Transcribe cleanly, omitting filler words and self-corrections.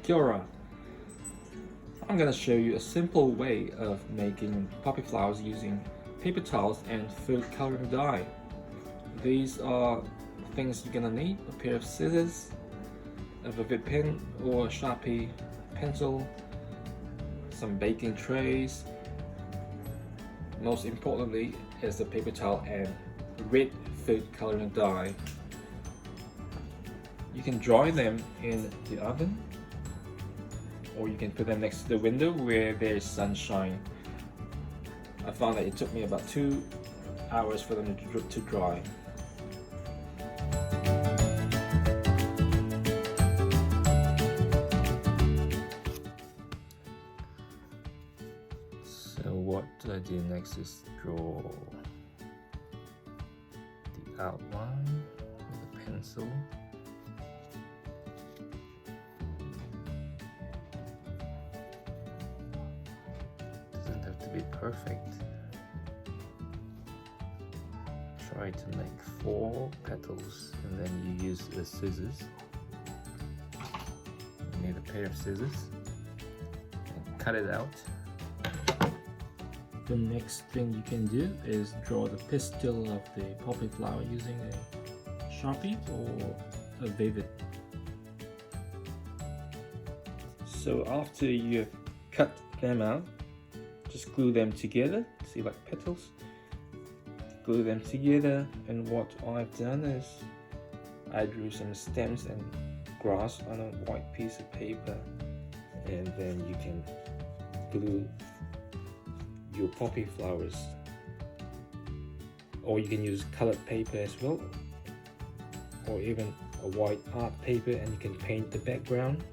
Kia ora. I'm gonna show you a simple way of making poppy flowers using paper towels and food coloring dye. These are things you're gonna need: a pair of scissors, a vivid pen or a Sharpie pencil, some baking trays. Most importantly is the paper towel and red food coloring dye. You can dry them in the oven, or you can put them next to the window where there's sunshine. I found that it took me about 2 hours for them to dry. So what I do next is draw the outline with a pencil. Doesn't have to be perfect. Try to make 4 petals and then you use the scissors. You need a pair of scissors and cut it out. The next thing you can do is draw the pistil of the poppy flower using a Sharpie or a Vivid. So after you've cut them out, just glue them together, see, like petals. Glue them together, and what I've done is I drew some stems and grass on a white piece of paper, and then you can glue your poppy flowers, or you can use colored paper as well, or even a white art paper, and you can paint the background.